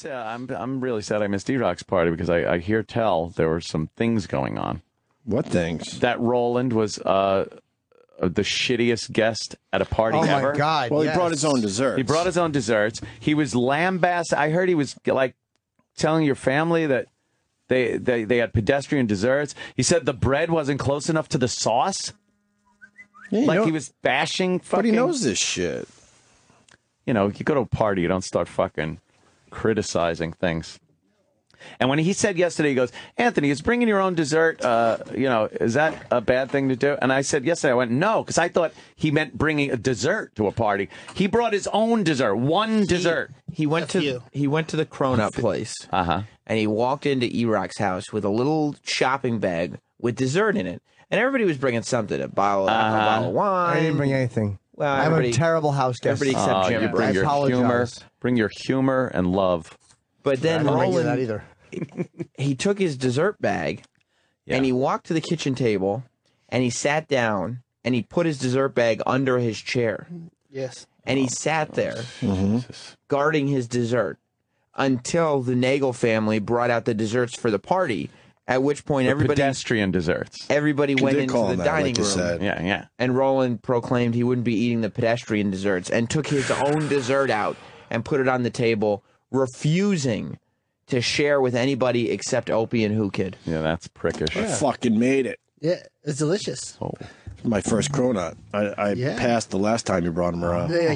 I'm really sad I missed Erock's party because I hear tell there were some things going on. What things? That Roland was the shittiest guest at a party ever. Oh my God! Well, he brought his own desserts. He brought his own desserts. He was lambasted. I heard he was like telling your family that they had pedestrian desserts. He said the bread wasn't close enough to the sauce. Yeah, he was bashing fucking... But he knows this shit. You know, you go to a party, you don't start fucking criticizing things. And when he said yesterday, he goes, Anthony, is bringing your own dessert, is that a bad thing to do? And I said yesterday, I went, no, because I thought he meant bringing a dessert to a party. He brought his own dessert, one dessert. He went to the Cronut place, and he walked into Erock's house with a little shopping bag with dessert in it. And everybody was bringing something, a bottle of wine. I didn't bring anything. Well, I'm a terrible house guest. Everybody except Jim. You bring your humor and love. But then Roland, that either. He took his dessert bag, and he walked to the kitchen table, and he sat down, and he put his dessert bag under his chair. Yes. And he sat there, guarding his dessert, until the Nagel family brought out the desserts for the party. At which point, pedestrian desserts. Everybody went into the dining room. Said. Yeah. And Roland proclaimed he wouldn't be eating the pedestrian desserts, and took his own dessert out and put it on the table, refusing to share with anybody except Opie and Who Kid. Yeah, that's prickish. I fucking made it. Yeah, it's delicious. Oh. My first cronut. I passed the last time you brought them around. They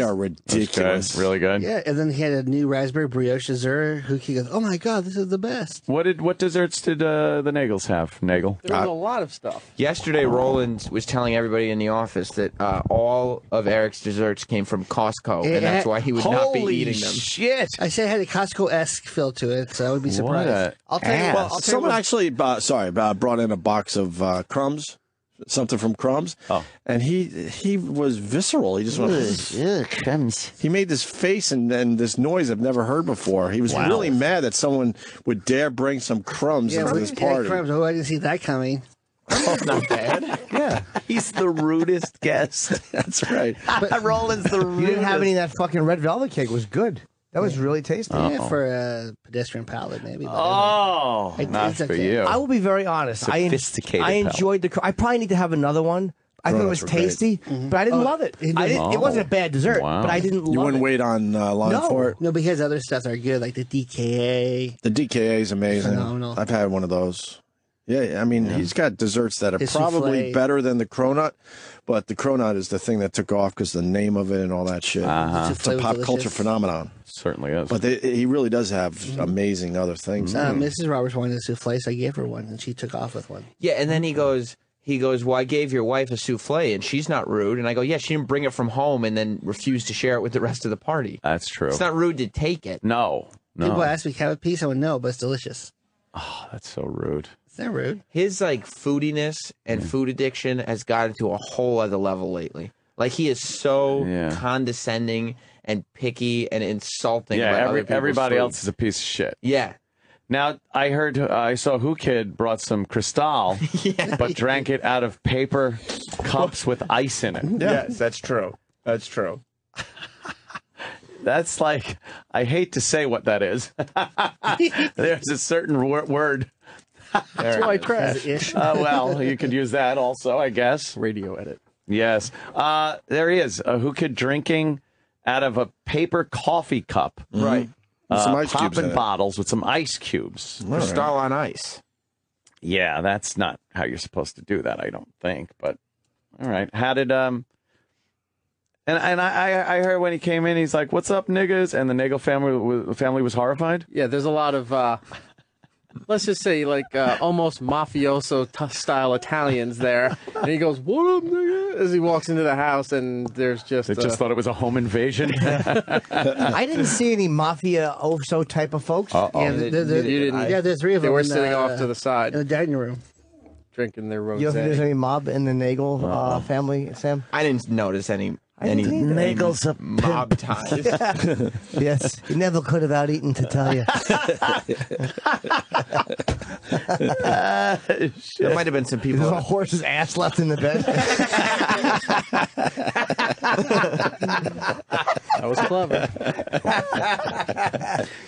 are ridiculous. Really good. Yeah, and then he had a new raspberry brioche dessert. Huki goes, oh my God, this is the best. What desserts did the Nagels have, Nagel? There was a lot of stuff. Yesterday, Roland was telling everybody in the office that all of Eric's desserts came from Costco, and that's why he would not be eating them. Shit! I said it had a Costco-esque feel to it, so I would be surprised. I'll tell you what. Someone actually brought in a box of crumbs. Something from Crumbs. Oh. And he was visceral. He just went, crumbs. He made this face and this noise I've never heard before. He was really mad that someone would dare bring some crumbs into this party. Crumbs. Oh, I didn't see that coming. Oh, not bad. Yeah. He's the rudest guest. That's right. Roland's the rudest. You didn't have any of that fucking red velvet cake. It was good. That was really tasty. Yeah, for a pedestrian palate, maybe. But not for you. I will be very honest. Sophisticated I enjoyed the. I probably need to have another one. I thought it was tasty, but I didn't love it. It wasn't a bad dessert, but I didn't love it. You wouldn't wait on line for it? No, because other stuff are good, like the DKA. The DKA is amazing. Phenomenal. I've had one of those. Yeah, I mean, he's got desserts that are His probably souffle. better than the cronut, but the cronut is the thing that took off because the name of it and all that shit. It's a pop culture phenomenon. Certainly is. But he really does have amazing other things. Mrs. Roberts wanted a souffle, so I gave her one, and she took off with one. Yeah, and then he goes, well, I gave your wife a souffle, and she's not rude. And I go, yeah, she didn't bring it from home and then refused to share it with the rest of the party. That's true. It's not rude to take it. No. People ask me, can I have a piece? I went, no, but it's delicious. Oh, that's so rude. It's not rude. His, foodiness and food addiction has gotten to a whole other level lately. Like, he is so condescending and picky and insulting. Yeah, everybody else is a piece of shit. Yeah. Now, I saw Who Kid brought some Cristal, but drank it out of paper cups with ice in it. Yes, that's true. That's true. That's like, I hate to say what that is. There's a certain word. That's why I crash. Well, you could use that also, I guess. Radio edit. Yes. There he is. Who Kid drinking out of a paper coffee cup. Right. Some ice cubes popping in it. bottles with some ice cubes. Cristal on ice. Yeah, that's not how you're supposed to do that, I don't think. But all right. How did And I heard when he came in, he's like, "What's up, niggas?" And the Nagel family was horrified. Yeah, there's a lot of let's just say almost mafioso style Italians there, and he goes, "What up, nigga?" as he walks into the house, and there's just they just thought it was a home invasion. I didn't see any mafia type of folks. Yeah, there's three of them. They were sitting off to the side in the dining room, drinking their rosé. You don't think there's any mob in the Nagel family, Sam? I didn't notice any Nagel's a mob ties. Yes, you never could have out eaten to tell you. There might have been some people. There's a horse's ass left in the bed. That was clever.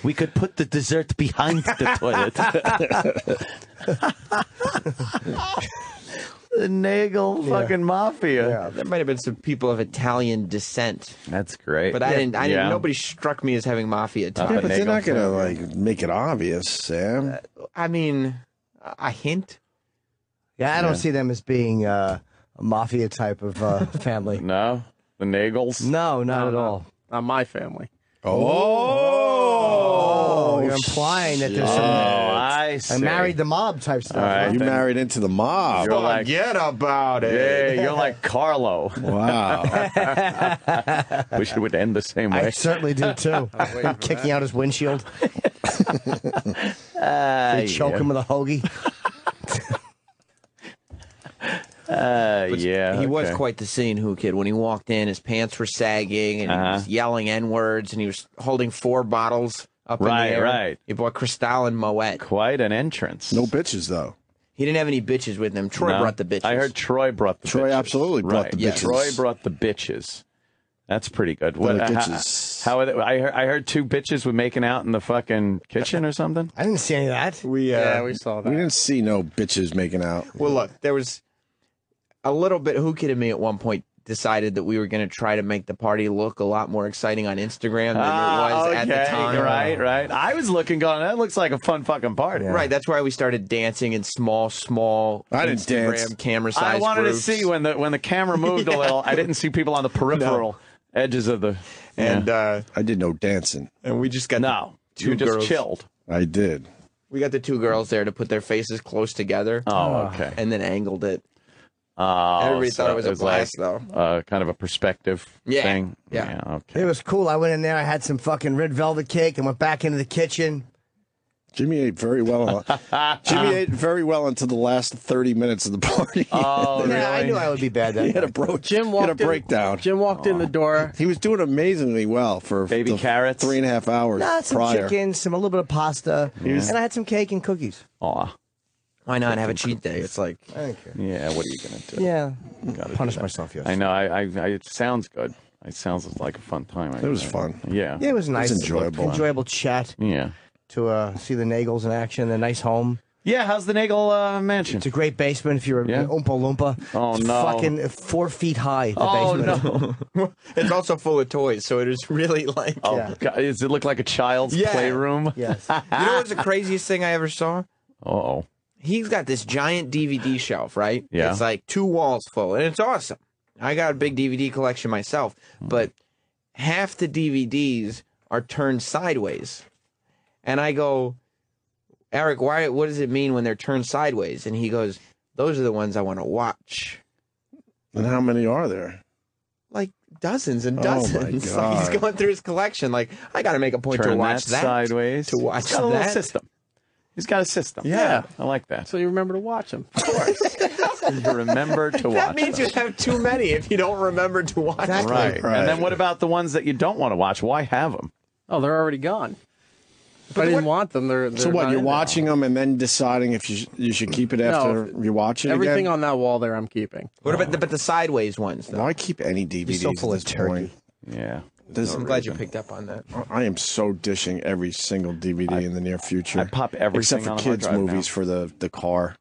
We could put the dessert behind the toilet. The Nagel fucking mafia. Yeah. There might have been some people of Italian descent, That's great. but I didn't. Nobody struck me as having mafia ties. Yeah, but they're not gonna like make it obvious, Sam. I mean, a hint. Yeah, I don't see them as being a mafia type of family. No, the Nagels. No, not at all. Not my family. Oh, you're implying that there's some I see. married the mob type stuff. All right, huh? You married into the mob. You're like, Forget about it. yeah, you're like Carlo. Wow. Wish it would end the same I way. certainly do too. Kicking out his windshield. They choke him with a hoagie. Yeah, He was quite the scene, Who Kid. When he walked in, his pants were sagging, and he was yelling N-words, and he was holding 4 bottles up in the air. Right. He bought Cristal and Moet. Quite an entrance. No bitches though. He didn't have any bitches with him. Troy brought the bitches. I heard Troy brought the bitches. Troy absolutely brought Right. the Yeah, bitches. Troy brought the bitches. That's pretty good. The bitches. How are they, I heard 2 bitches were making out in the fucking kitchen or something. I didn't see any of that. We saw that. We didn't see no bitches making out. Well, look, there was a little bit. Who Kid and me at one point decided that we were going to try to make the party look a lot more exciting on Instagram than it was at the time. Right. I was looking, going, that looks like a fun fucking party. Yeah. Right, that's why we started dancing in small I didn't Instagram dance. camera size I wanted groups. to see when the camera moved a little. I didn't see people on the peripheral edges of the. And I did no dancing. and we just got No, the 2 you just girls. chilled. I did. We got the 2 girls there to put their faces close together. Oh, okay. And then angled it. Oh, Everybody so thought it was a blast, like, though. kind of a perspective thing. Yeah. Okay. It was cool. I went in there. I had some fucking red velvet cake and went back into the kitchen. Jimmy ate very well. Jimmy ate very well until the last 30 minutes of the party. Oh, really? Yeah, I knew I would be bad that He had a night. Jim he had a walked in- breakdown. Jim walked in the door. He was doing amazingly well for Baby the carrots? 3.5 hours Nah, some prior. chicken, a little bit of pasta, and I had some cake and cookies. Aw. Why not have a cheat day? It's like, Thank you. Yeah, what are you going to do? Yeah, Gotta punish do that. myself I yesterday. know. It sounds good. It sounds like a fun time. It was fun. Yeah. Yeah, it was nice. enjoyable. Enjoyable chat Yeah. to see the Nagels in action. A nice home. Yeah, how's the Nagel mansion? It's a great basement if you're Yeah. an Oompa Loompa. Oh, It's no. fucking 4 feet high. The Oh, basement. no. it's also full of toys, so it is really like. Oh, Yeah. God, does it look like a child's Yeah. playroom? Yes. You know what's the craziest thing I ever saw? Uh-oh. He's got this giant DVD shelf, right? Yeah. It's like 2 walls full, and it's awesome. I got a big DVD collection myself, but half the DVDs are turned sideways. And I go, Eric, what does it mean when they're turned sideways? And he goes, those are the ones I want to watch. And how many are there? Like dozens and Oh, my dozens. Like he's God. going through his collection. Like, I got to make a point Turn to watch that. sideways. To watch He's got a little that. system. He's got a system. Yeah. I like that. So you remember to watch them. You remember to watch That means them. you have too many if you don't remember to watch them. Right. Right. And then what about the ones that you don't want to watch? Why have them? Oh, they're already gone. If I didn't want them, they're So what? not You're in there. watching them and then deciding if you should keep it after you watch it Everything again? on that wall there, I'm keeping. What about the sideways ones, though? Why keep any DVDs so full at of this turkey. point? Yeah. I'm glad you picked up on that. I am so dishing every single DVD in the near future. I pop everything except for on a hard kids' drive movies now. for the car.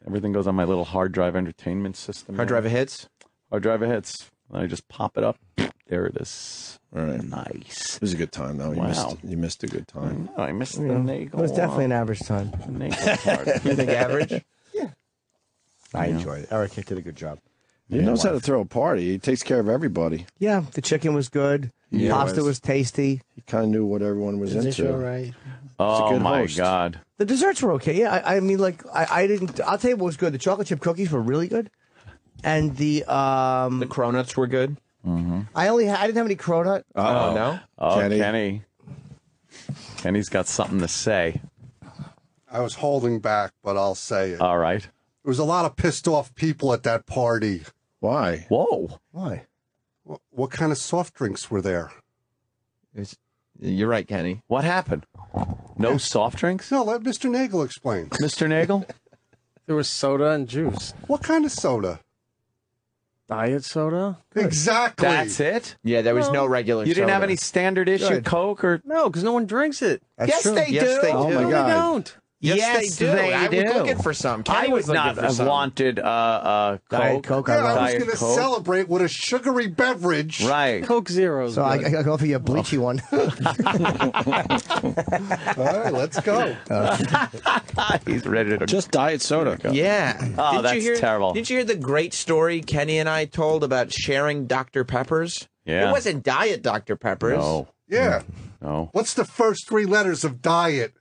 Everything goes on my little hard drive entertainment system. Hard drive of hits? Hard drive of hits. And I just pop it up. There it is. All right. Nice. It was a good time, though. Wow. You missed a good time. Oh, I missed the It Nagel. was definitely an average time. Nagel party. You think average? I enjoyed it. Eric did a good job. He knows how to throw a party. He takes care of everybody. Yeah, the chicken was good. Yeah, Pasta it was. was tasty. He kind of knew what everyone was Is it into. all right? Oh, good my host. God. The desserts were okay. Yeah, I mean, like, I didn't. I'll tell you what was good. The chocolate chip cookies were really good, and the The cronuts were good. I didn't have any cronut. Oh, no? Oh, Kenny. Kenny. Kenny's got something to say. I was holding back, but I'll say it. All right. There was a lot of pissed off people at that party. Why? Whoa. Why? What kind of soft drinks were there? You're right, Kenny. What happened? No soft drinks? No, let Mr. Nagel explain. Mr. Nagel? There was soda and juice. What kind of soda? Diet soda? Exactly. That's it? Yeah, there was no regular You didn't have soda. any standard issue Good. Coke or... No, because no one drinks it. That's true. Yes, they do. Oh, my No, God. they don't. Yes, they do. I was looking for some. Kenny I would was looking not for have some. wanted Coke. Diet Coke. Yeah, I was Diet going to Coke. celebrate with a sugary beverage. Right. Coke Zero's So I good. go for your bleachy one. All right, let's go. He's ready to... Just diet soda. Yeah. Oh, Didn't that's you hear, terrible. Didn't you hear the great story Kenny and I told about sharing Dr. Peppers? Yeah. It wasn't Diet Dr. Peppers. No. Yeah. No. What's the first three letters of diet?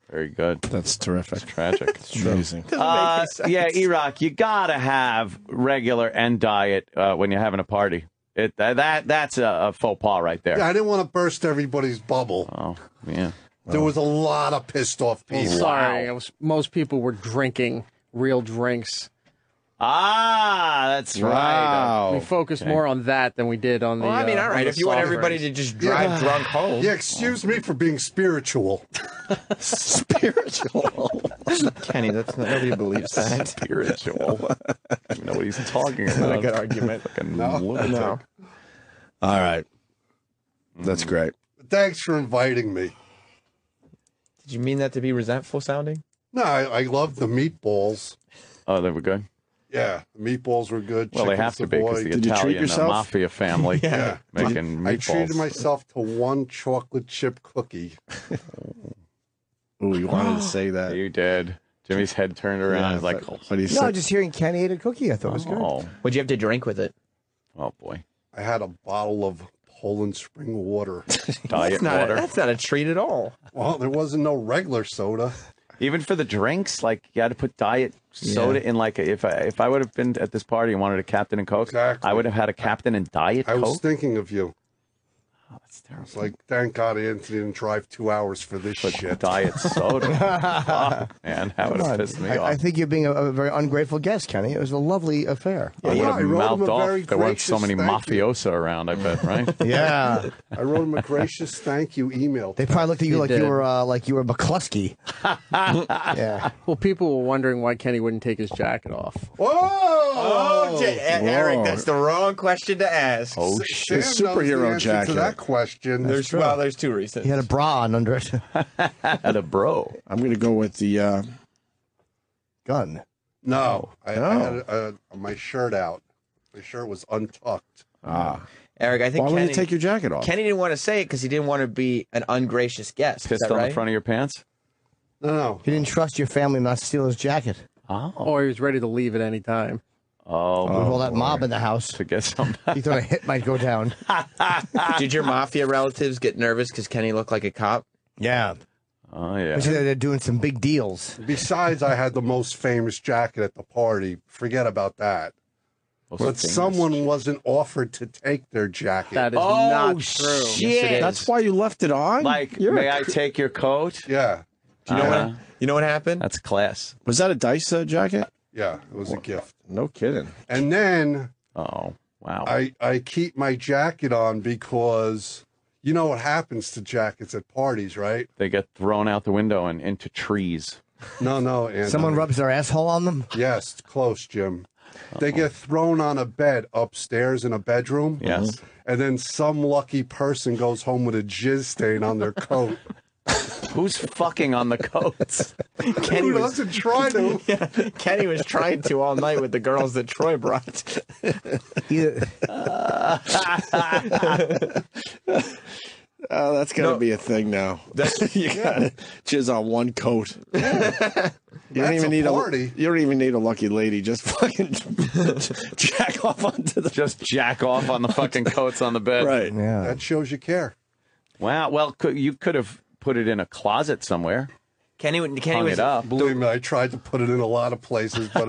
Very good. That's terrific. Tragic. It's amazing. Yeah, Erock, you gotta have regular and diet when you're having a party. That's a faux pas right there. Yeah, I didn't want to burst everybody's bubble. Oh, yeah. There was a lot of pissed off Well, people. sorry, most people were drinking real drinks. Ah, that's right. We focused more on that than we did on the. Well, I mean, all on right. the If you want soft everybody drinks. to just drive drunk home. Yeah, excuse me for being spiritual. Spiritual. Kenny, that's not, nobody believes that. Spiritual. I don't know what he's talking about. Not a good argument. Fucking No. lunatic. No. All right. That's great. Thanks for inviting me. Did you mean that to be resentful sounding? No, I love the meatballs. Oh, they were good. Yeah, the meatballs were good. Well, they Chicken have to be because Savoy. the Did you treat Italian yourself? mafia family Yeah. making meatballs. I treated myself to one chocolate chip cookie. Ooh, you wanted to say that. You did. Jimmy's head turned around. Yeah, He's like, but he No, said, just hearing Kenny ate a cookie, I thought it was good. oh, What'd you have to drink with it? oh boy, I had a bottle of Poland spring water. diet water. That's not a treat at all. Well, there wasn't no regular soda. Even for the drinks, like you had to put diet soda in. Like if I would have been at this party and wanted a Captain and Coke, Exactly. I would have had a Captain and Diet I Coke. was thinking of you. Oh, that's terrible. It's like, thank God Anthony didn't drive 2 hours for this shit. Diet soda. Fuck, man, that would have pissed me off. I think you're being a very ungrateful guest, Kenny. It was a lovely affair. I would Yeah, have I wrote him mouthed a off. very There weren't so gracious many thank you. mafiosa around. I bet, right? Yeah. I wrote him a gracious thank you email. They probably looked at you, did. like you were McCluskey. Yeah. Well, people were wondering why Kenny wouldn't take his jacket off. Whoa! Oh, Eric, that's the wrong question to ask. Oh Sam shit! knows the superhero answer jacket. to that question. There's two reasons. He had a bra on under it. Had a bro. I'm going to go with the Gun. No, I had my shirt out. My shirt was untucked. Eric, I think why Kenny, would you take your jacket off? Kenny didn't want to say it because he didn't want to be an ungracious guest. Is Pissed that on right? the front of your pants. No. He didn't trust your family not to steal his jacket. Or he was ready to leave at any time. Oh, With all that mob in the house. to get some. He thought a hit might go down. Did your mafia relatives get nervous because Kenny looked like a cop? Yeah. Oh yeah. They're doing some big deals. Besides, I had the most famous jacket at the party. Forget about that. But someone wasn't offered to take their jacket. That is not true. Shit. That's why you left it on? Like, may I take your coat? Yeah. Do you know what happened? That's class. Was that a Dice jacket? Yeah, it was a gift. No kidding. And then Oh wow. I keep my jacket on because you know what happens to jackets at parties, right? They get thrown out the window and into trees. No, Anthony. Someone rubs their asshole on them? Yes, close, Jim. They get thrown on a bed upstairs in a bedroom. Yes. And then some lucky person goes home with a jizz stain on their coat. Who's fucking on the coats? Kenny Who was doesn't try to? Kenny was trying to all night with the girls that Troy brought. Oh, that's got to be a thing now. You got to jizz on one coat. You don't even need party. You don't even need a lucky lady. Just fucking jack off onto the. Just jack off on the fucking coats on the bed. Right. Yeah. That shows you care. Wow. Well, you could have put it in a closet somewhere. Kenny Hung was it up. Believe me, I tried to put it in a lot of places, but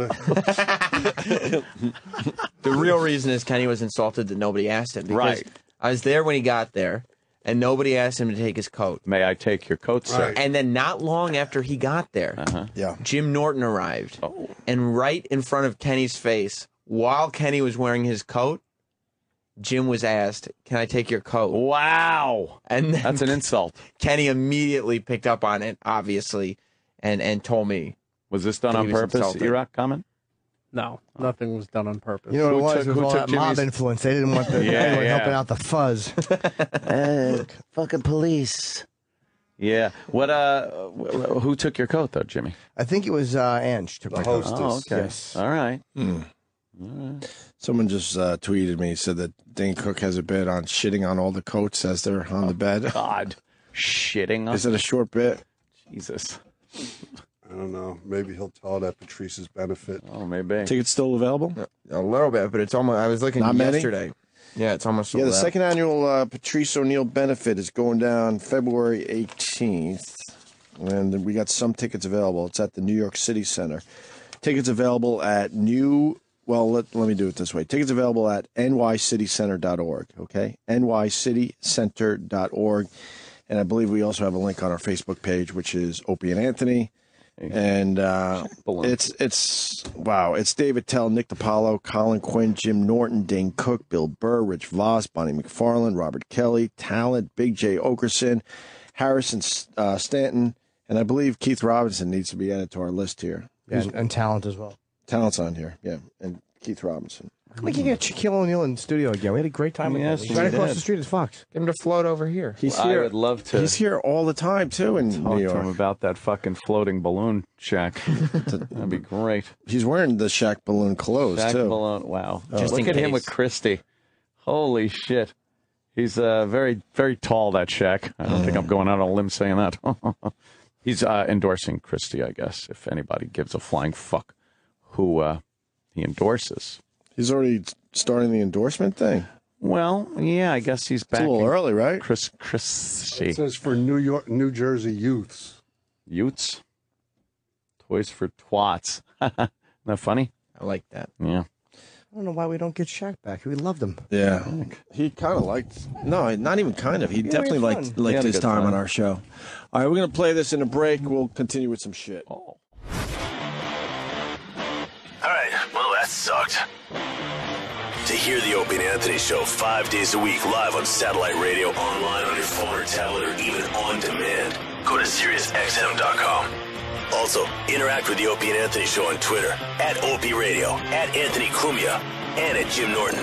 the real reason is Kenny was insulted that nobody asked him. Because Right. I was there when he got there, and nobody asked him to take his coat. May I take your coat, sir? Right. And then not long after he got there, Yeah. Jim Norton arrived. And right in front of Kenny's face, while Kenny was wearing his coat, Jim was asked, "Can I take your coat?" Wow. And then that's an insult. Kenny immediately picked up on it, obviously, and told me. Was this done on purpose, Erock comment? No, nothing was done on purpose. You know what it was? All that mob influence. They didn't want anyone helping out the fuzz. Fucking police. Yeah. What? Who took your coat though, Jimmy? I think it was Ange took my coat. Oh, okay. Yes. All right. Someone just tweeted me, said that Dane Cook has a bit on shitting on all the coats as they're on the bed. God, shitting on. Is it a short bit? Jesus. I don't know. Maybe he'll tell it at Patrice's benefit. Oh, maybe. Tickets still available? A little bit, but it's almost. I was looking yesterday. Yeah, it's almost. Yeah, the second annual Patrice O'Neill benefit is going down February 18th, and we got some tickets available. It's at the New York City Center. Tickets available at let me do it this way. Tickets available at nycitycenter.org, okay? nycitycenter.org. And I believe we also have a link on our Facebook page, which is Opie and Anthony. And it's wow. It's David Tell, Nick DiPaolo, Colin Quinn, Jim Norton, Dane Cook, Bill Burr, Rich Voss, Bonnie McFarlane, Robert Kelly, Talent, Big J. Okerson, Harrison Stanton, and I believe Keith Robinson needs to be added to our list here. Yeah, and Talent as well. Talent's on here, yeah, and Keith Robinson. We can get Shaquille O'Neal in the studio again. We had a great time with him. He's right across the street is Fox. Get him to float over here. He's here. I would love to. He's here all the time too in New York. Talk to him about that fucking floating balloon shack. That'd be great. He's wearing the Shaq balloon clothes Shaq too. balloon. Wow. Just Look in at him case. with Christie. Holy shit. He's very, very tall, that Shaq. I don't think I'm going out on a limb saying that. He's endorsing Christie, I guess, if anybody gives a flying fuck who he endorses. He's already starting the endorsement thing. Well, yeah, I guess he's back. It's a little early, right? Christie. It says for New Jersey youths. Utes? Toys for twats. Isn't that funny? I like that. Yeah. I don't know why we don't get Shaq back. We loved him. Yeah. He kind of liked... No, not even kind of. He definitely liked his time on our show. All right, we're going to play this in a break. We'll continue with some shit. Oh. All right, well, that sucked. To hear the Opie and Anthony Show 5 days a week live on satellite radio, online on your phone or tablet, or even on demand, go to SiriusXM.com. Also, interact with the Opie and Anthony Show on Twitter, @Opie Radio, @Anthony Cumia, and @Jim Norton.